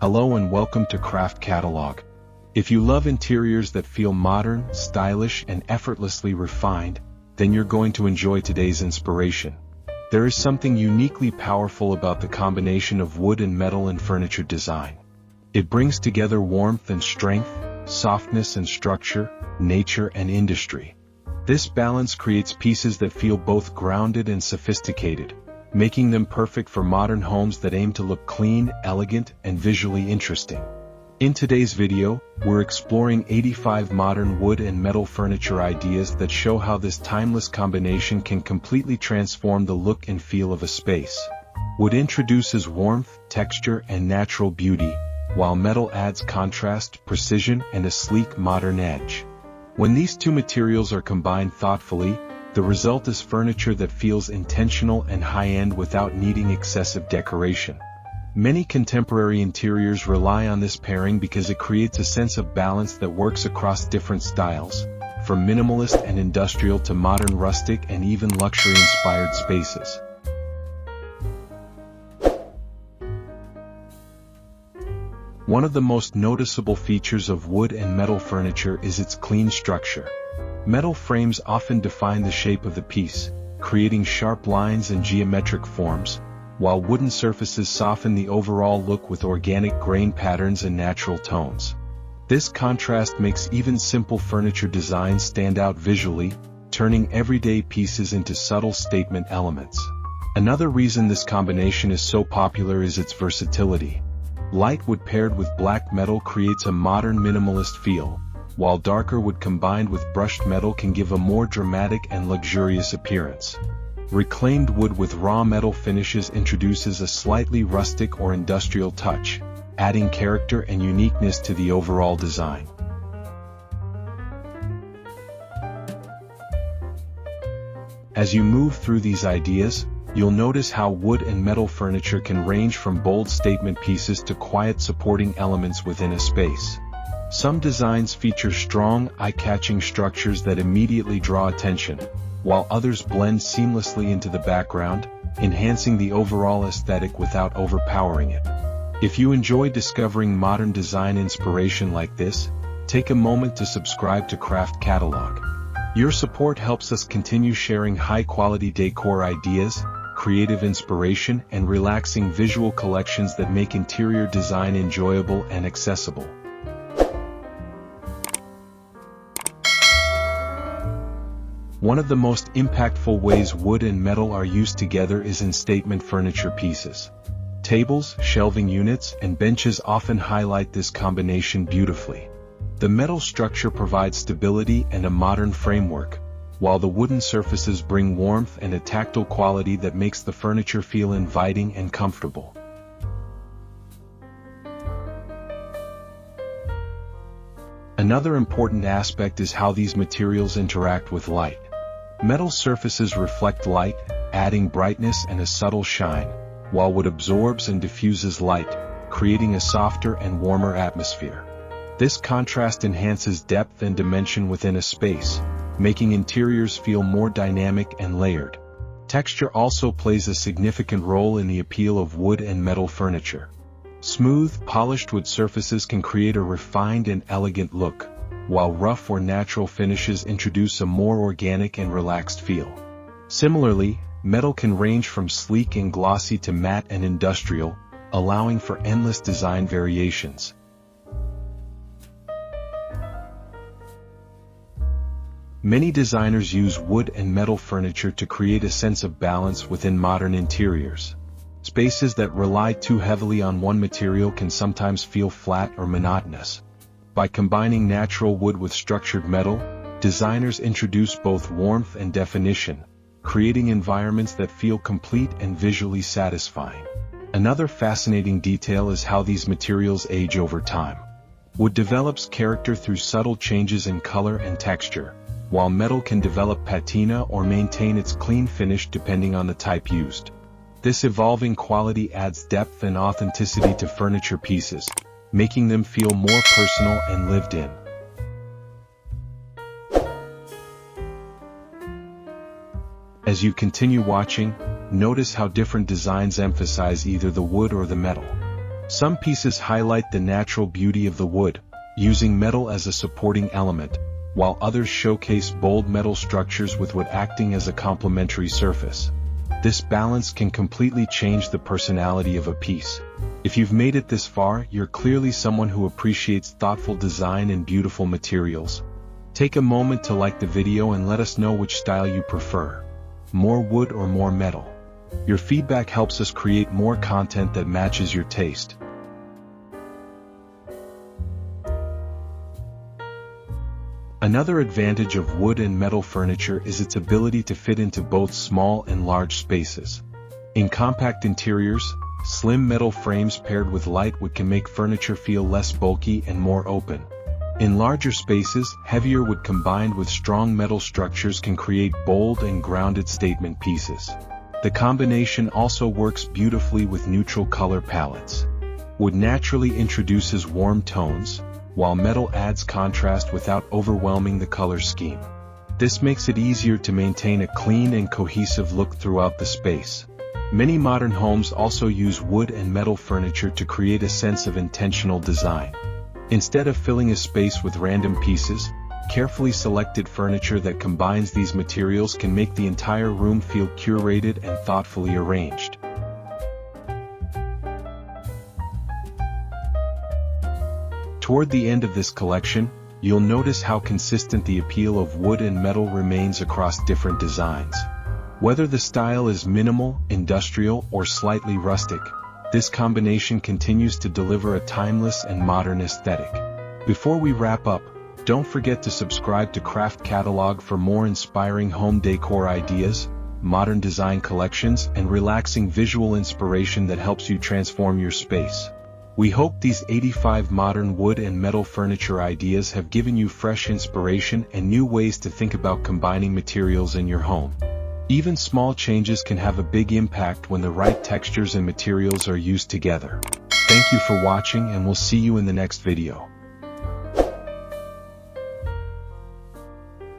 Hello and welcome to Craft Catalog. If you love interiors that feel modern, stylish, and effortlessly refined, then you're going to enjoy today's inspiration. There is something uniquely powerful about the combination of wood and metal in furniture design. It brings together warmth and strength, softness and structure, nature and industry. This balance creates pieces that feel both grounded and sophisticated, making them perfect for modern homes that aim to look clean, elegant, and visually interesting. In today's video, we're exploring 85 modern wood and metal furniture ideas that show how this timeless combination can completely transform the look and feel of a space. Wood introduces warmth, texture, and natural beauty, while metal adds contrast, precision, and a sleek modern edge. When these two materials are combined thoughtfully, the result is furniture that feels intentional and high-end without needing excessive decoration. Many contemporary interiors rely on this pairing because it creates a sense of balance that works across different styles, from minimalist and industrial to modern rustic and even luxury-inspired spaces. One of the most noticeable features of wood and metal furniture is its clean structure. Metal frames often define the shape of the piece, creating sharp lines and geometric forms, while wooden surfaces soften the overall look with organic grain patterns and natural tones. This contrast makes even simple furniture designs stand out visually, turning everyday pieces into subtle statement elements. Another reason this combination is so popular is its versatility. Light wood paired with black metal creates a modern minimalist feel, while darker wood combined with brushed metal can give a more dramatic and luxurious appearance. Reclaimed wood with raw metal finishes introduces a slightly rustic or industrial touch, adding character and uniqueness to the overall design. As you move through these ideas, you'll notice how wood and metal furniture can range from bold statement pieces to quiet supporting elements within a space. Some designs feature strong, eye-catching structures that immediately draw attention, while others blend seamlessly into the background, enhancing the overall aesthetic without overpowering it. If you enjoy discovering modern design inspiration like this, take a moment to subscribe to Craft Catalog. Your support helps us continue sharing high-quality decor ideas, creative inspiration, and relaxing visual collections that make interior design enjoyable and accessible. One of the most impactful ways wood and metal are used together is in statement furniture pieces. Tables, shelving units, and benches often highlight this combination beautifully. The metal structure provides stability and a modern framework, while the wooden surfaces bring warmth and a tactile quality that makes the furniture feel inviting and comfortable. Another important aspect is how these materials interact with light. Metal surfaces reflect light, adding brightness and a subtle shine, while wood absorbs and diffuses light, creating a softer and warmer atmosphere. This contrast enhances depth and dimension within a space, making interiors feel more dynamic and layered. Texture also plays a significant role in the appeal of wood and metal furniture. Smooth, polished wood surfaces can create a refined and elegant look, while rough or natural finishes introduce a more organic and relaxed feel. Similarly, metal can range from sleek and glossy to matte and industrial, allowing for endless design variations. Many designers use wood and metal furniture to create a sense of balance within modern interiors. Spaces that rely too heavily on one material can sometimes feel flat or monotonous. By combining natural wood with structured metal, designers introduce both warmth and definition, creating environments that feel complete and visually satisfying. Another fascinating detail is how these materials age over time. Wood develops character through subtle changes in color and texture, while metal can develop patina or maintain its clean finish depending on the type used. This evolving quality adds depth and authenticity to furniture pieces, making them feel more personal and lived in. As you continue watching, notice how different designs emphasize either the wood or the metal. Some pieces highlight the natural beauty of the wood, using metal as a supporting element, while others showcase bold metal structures with wood acting as a complementary surface. This balance can completely change the personality of a piece. If you've made it this far, you're clearly someone who appreciates thoughtful design and beautiful materials. Take a moment to like the video and let us know which style you prefer. More wood or more metal? Your feedback helps us create more content that matches your taste. Another advantage of wood and metal furniture is its ability to fit into both small and large spaces. In compact interiors, slim metal frames paired with light wood can make furniture feel less bulky and more open. In larger spaces, heavier wood combined with strong metal structures can create bold and grounded statement pieces. The combination also works beautifully with neutral color palettes. Wood naturally introduces warm tones, while metal adds contrast without overwhelming the color scheme. This makes it easier to maintain a clean and cohesive look throughout the space. Many modern homes also use wood and metal furniture to create a sense of intentional design. Instead of filling a space with random pieces, carefully selected furniture that combines these materials can make the entire room feel curated and thoughtfully arranged. Toward the end of this collection, you'll notice how consistent the appeal of wood and metal remains across different designs. Whether the style is minimal, industrial, or slightly rustic, this combination continues to deliver a timeless and modern aesthetic. Before we wrap up, don't forget to subscribe to Craft Catalog for more inspiring home decor ideas, modern design collections, and relaxing visual inspiration that helps you transform your space. We hope these 85 modern wood and metal furniture ideas have given you fresh inspiration and new ways to think about combining materials in your home. Even small changes can have a big impact when the right textures and materials are used together. Thank you for watching, and we'll see you in the next video.